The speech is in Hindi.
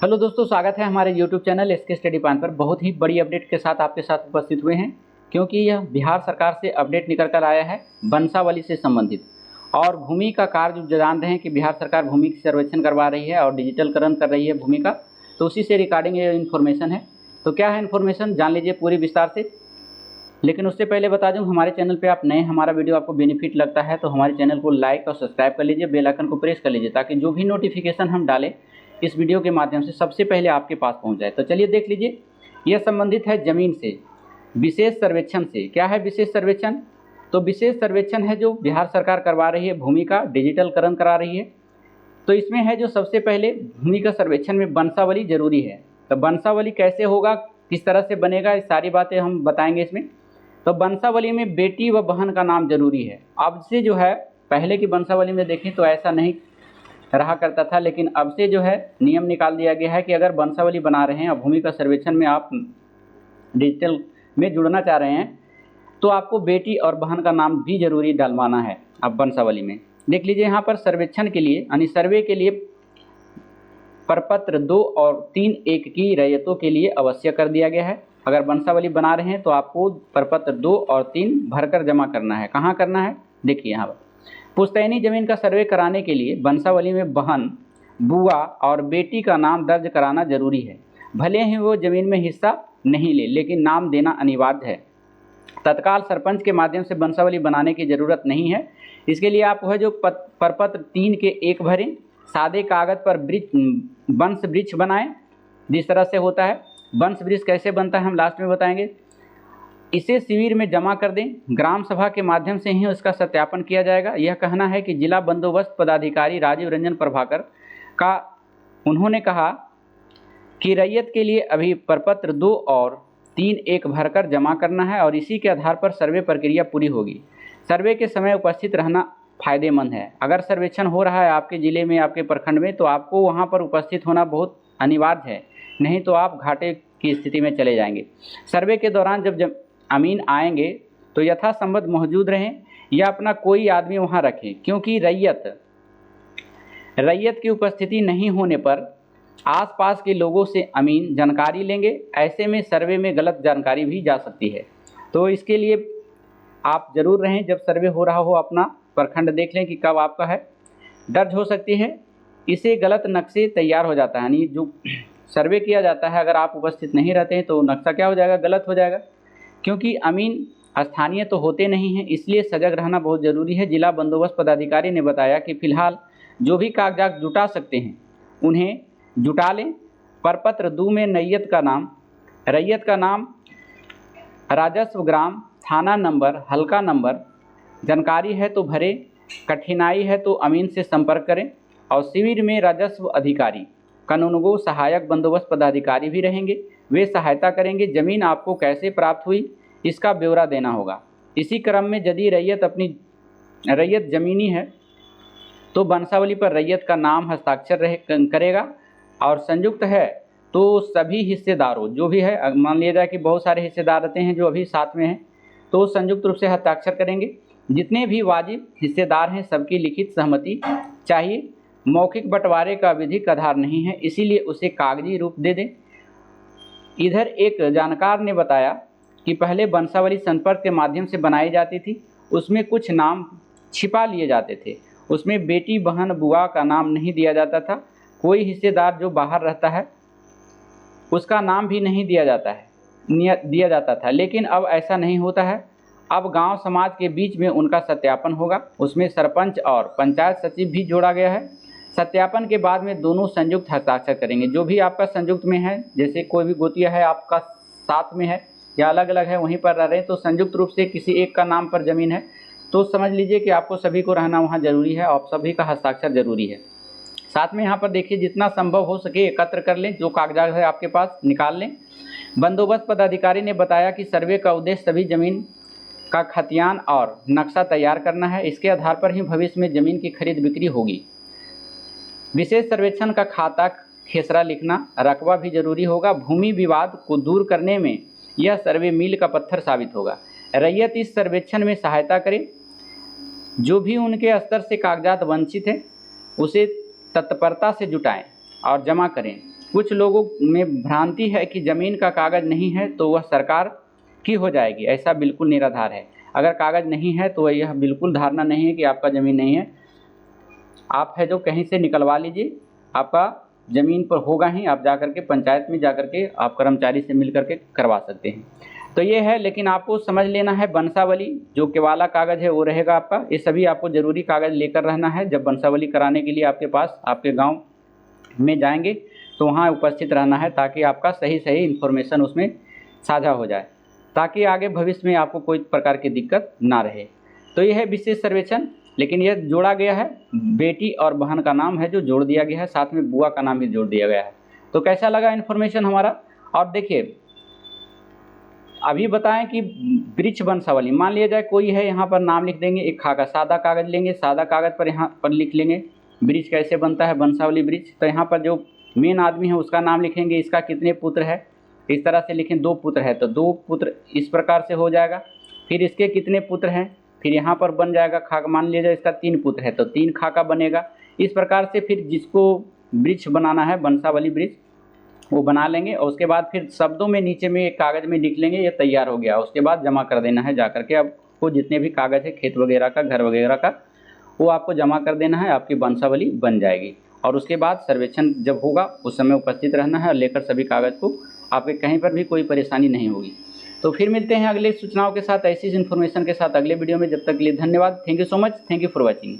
हेलो दोस्तों, स्वागत है हमारे YouTube channel SK study plan पर। बहुत ही बड़ी अपडेट के साथ आपके साथ उपस्थित हुए हैं, क्योंकि यह बिहार सरकार से अपडेट निकल कर आया है वंशावली से संबंधित। और भूमि का कार्य जो जान रहे हैं कि बिहार सरकार भूमि की सर्वेक्षण करवा रही है और डिजिटलकरण कर रही है भूमि का, तो उसी से रिगार्डिंग ये इन्फॉर्मेशन है। तो क्या है इन्फॉर्मेशन, जान लीजिए पूरी विस्तार से। लेकिन उससे पहले बता दूं, हमारे चैनल पे आप नए, हमारा वीडियो आपको बेनिफिट लगता है तो हमारे चैनल को लाइक और सब्सक्राइब कर लीजिए, बेल आइकन को प्रेस कर लीजिए, ताकि जो भी नोटिफिकेशन हम डालें इस वीडियो के माध्यम से सबसे पहले आपके पास पहुंच जाए। तो चलिए देख लीजिए, यह संबंधित है जमीन से, विशेष सर्वेक्षण से। क्या है विशेष सर्वेक्षण? तो विशेष सर्वेक्षण है जो बिहार सरकार करवा रही है, भूमि का डिजिटलकरण करा रही है। तो इसमें है जो सबसे पहले भूमि का सर्वेक्षण में वंशावली जरूरी है। तो वंशावली कैसे होगा, किस तरह से बनेगा, ये सारी बातें हम बताएंगे इसमें। तो वंशावली में बेटी व बहन का नाम जरूरी है। अब से जो है, पहले की वंशावली में देखें तो ऐसा नहीं रहा करता था, लेकिन अब से जो है नियम निकाल दिया गया है कि अगर वंशावली बना रहे हैं और भूमि का सर्वेक्षण में आप डिजिटल में जुड़ना चाह रहे हैं तो आपको बेटी और बहन का नाम भी जरूरी डलवाना है। अब वंशावली में देख लीजिए, यहाँ पर सर्वेक्षण के लिए यानी सर्वे के लिए प्रपत्र 2 और 3(1) की रैयतों के लिए आवश्यक कर दिया गया है। अगर वंशावली बना रहे हैं तो आपको प्रपत्र 2 और 3 भरकर जमा करना है। कहाँ करना है, देखिए यहाँ पर। पुश्तैनी जमीन का सर्वे कराने के लिए वंशावली में बहन, बुआ और बेटी का नाम दर्ज कराना जरूरी है। भले ही वो जमीन में हिस्सा नहीं ले, लेकिन नाम देना अनिवार्य है। तत्काल सरपंच के माध्यम से वंशावली बनाने की जरूरत नहीं है। इसके लिए आप वह जो प्रपत्र 3 के 1 भरें, सादे कागज पर वंश वृक्ष बनाएं। जिस तरह से होता है वंश वृक्ष कैसे बनता है हम लास्ट में बताएंगे। इसे शिविर में जमा कर दें। ग्राम सभा के माध्यम से ही उसका सत्यापन किया जाएगा। यह कहना है कि जिला बंदोबस्त पदाधिकारी राजीव रंजन प्रभाकर का, उन्होंने कहा कि रैयत के लिए अभी प्रपत्र 2 और 3(1) भरकर जमा करना है और इसी के आधार पर सर्वे प्रक्रिया पूरी होगी। सर्वे के समय उपस्थित रहना फायदेमंद है। अगर सर्वेक्षण हो रहा है आपके ज़िले में, आपके प्रखंड में, तो आपको वहाँ पर उपस्थित होना बहुत अनिवार्य है, नहीं तो आप घाटे की स्थिति में चले जाएंगे। सर्वे के दौरान जब अमीन आएंगे तो यथासंभव मौजूद रहें या अपना कोई आदमी वहाँ रखें, क्योंकि रैयत की उपस्थिति नहीं होने पर आसपास के लोगों से अमीन जानकारी लेंगे। ऐसे में सर्वे में गलत जानकारी भी जा सकती है। तो इसके लिए आप ज़रूर रहें, जब सर्वे हो रहा हो अपना प्रखंड देख लें कि कब आपका है। दर्ज हो सकती है, इसे गलत नक्शे तैयार हो जाता है, यानी जो सर्वे किया जाता है अगर आप उपस्थित नहीं रहते हैं तो नक्शा क्या हो जाएगा, गलत हो जाएगा। क्योंकि अमीन स्थानीय तो होते नहीं हैं, इसलिए सजग रहना बहुत ज़रूरी है। जिला बंदोबस्त पदाधिकारी ने बताया कि फिलहाल जो भी कागजात जुटा सकते हैं उन्हें जुटा लें। प्रपत्र 2 में रैयत का नाम, राजस्व, ग्राम, थाना नंबर, हल्का नंबर जानकारी है तो भरें, कठिनाई है तो अमीन से संपर्क करें। और शिविर में राजस्व अधिकारी, कानूनगो, सहायक बंदोबस्त पदाधिकारी भी रहेंगे। वे सहायता करेंगे। ज़मीन आपको कैसे प्राप्त हुई इसका ब्यौरा देना होगा। इसी क्रम में यदि रैयत ज़मीनी है तो वंशावली पर रैयत का नाम हस्ताक्षर करेगा। और संयुक्त है तो सभी हिस्सेदारों, जो भी है, मान लिया जाए कि बहुत सारे हिस्सेदार रहते हैं जो अभी साथ में हैं, तो संयुक्त रूप से हस्ताक्षर करेंगे। जितने भी वाजिब हिस्सेदार हैं सबकी लिखित सहमति चाहिए। मौखिक बंटवारे का विधिक आधार नहीं है, इसीलिए उसे कागजी रूप दे दें। इधर एक जानकार ने बताया कि पहले वंशावली संपर्क के माध्यम से बनाई जाती थी, उसमें कुछ नाम छिपा लिए जाते थे। उसमें बेटी, बहन, बुआ का नाम नहीं दिया जाता था। कोई हिस्सेदार जो बाहर रहता है उसका नाम भी नहीं दिया जाता था। लेकिन अब ऐसा नहीं होता है। अब गांव समाज के बीच में उनका सत्यापन होगा। उसमें सरपंच और पंचायत सचिव भी जोड़ा गया है। सत्यापन के बाद में दोनों संयुक्त हस्ताक्षर करेंगे। जो भी आपका संयुक्त में है, जैसे कोई भी गोतिया है आपका साथ में है या अलग अलग है, वहीं पर रह रहे हैं, तो संयुक्त रूप से किसी एक का नाम पर ज़मीन है तो समझ लीजिए कि आपको सभी को रहना वहाँ ज़रूरी है और सभी का हस्ताक्षर ज़रूरी है। साथ में यहाँ पर देखिए, जितना संभव हो सके एकत्र कर लें, जो कागजात है आपके पास निकाल लें। बंदोबस्त पदाधिकारी ने बताया कि सर्वे का उद्देश्य सभी ज़मीन का खतियान और नक्शा तैयार करना है। इसके आधार पर ही भविष्य में ज़मीन की खरीद बिक्री होगी। विशेष सर्वेक्षण का खाता खेसरा लिखना, रकबा भी जरूरी होगा। भूमि विवाद को दूर करने में यह सर्वे मील का पत्थर साबित होगा। रैयत इस सर्वेक्षण में सहायता करे। जो भी उनके स्तर से कागजात वंचित है उसे तत्परता से जुटाएं और जमा करें। कुछ लोगों में भ्रांति है कि ज़मीन का कागज़ नहीं है तो वह सरकार की हो जाएगी, ऐसा बिल्कुल निराधार है। अगर कागज़ नहीं है तो यह बिल्कुल धारणा नहीं है कि आपका ज़मीन नहीं है। आप है जो कहीं से निकलवा लीजिए, आपका ज़मीन पर होगा ही, आप जा कर के पंचायत में जा कर के आप कर्मचारी से मिल कर के करवा सकते हैं। तो ये है, लेकिन आपको समझ लेना है वंशावली जो केवाला कागज़ है वो रहेगा आपका। ये सभी आपको ज़रूरी कागज़ लेकर रहना है। जब वंशावली कराने के लिए आपके पास आपके गाँव में जाएंगे तो वहाँ उपस्थित रहना है, ताकि आपका सही इन्फॉर्मेशन उसमें साझा हो जाए, ताकि आगे भविष्य में आपको कोई प्रकार की दिक्कत ना रहे। तो यह है विशेष सर्वेक्षण, लेकिन यह जोड़ा गया है, बेटी और बहन का नाम है जो जोड़ दिया गया है, साथ में बुआ का नाम भी जोड़ दिया गया है। तो कैसा लगा इन्फॉर्मेशन हमारा? और देखिए अभी बताएं कि वृक्ष वंशावली, मान लिया जाए कोई है, यहाँ पर नाम लिख देंगे, एक खाका सादा कागज़ लेंगे, सादा कागज़ पर यहाँ पर लिख लेंगे वृक्ष कैसे बनता है, वंशावली वृक्ष। तो यहाँ पर जो मेन आदमी है उसका नाम लिखेंगे, इसका कितने पुत्र है, इस तरह से लिखें, 2 पुत्र है तो 2 पुत्र इस प्रकार से हो जाएगा। फिर इसके कितने पुत्र हैं, फिर यहाँ पर बन जाएगा खाका, मान लीजिए इसका 3 पुत्र है तो 3 खाका बनेगा। इस प्रकार से फिर जिसको वृक्ष बनाना है, वंशावली वृक्ष, वो बना लेंगे और उसके बाद फिर शब्दों में नीचे में एक कागज़ में लिख लेंगे, ये तैयार हो गया। उसके बाद जमा कर देना है जा करके, आपको जितने भी कागज़ है खेत वगैरह का, घर वगैरह का, वो आपको जमा कर देना है, आपकी वंशावली बन जाएगी। और उसके बाद सर्वेक्षण जब होगा उस समय उपस्थित रहना है और लेकर सभी कागज़ को, आपके कहीं पर भी कोई परेशानी नहीं होगी। तो फिर मिलते हैं अगले सूचनाओं के साथ, ऐसी इन्फॉर्मेशन के साथ अगले वीडियो में। जब तक के लिए धन्यवाद। Thank you so much. Thank you for watching.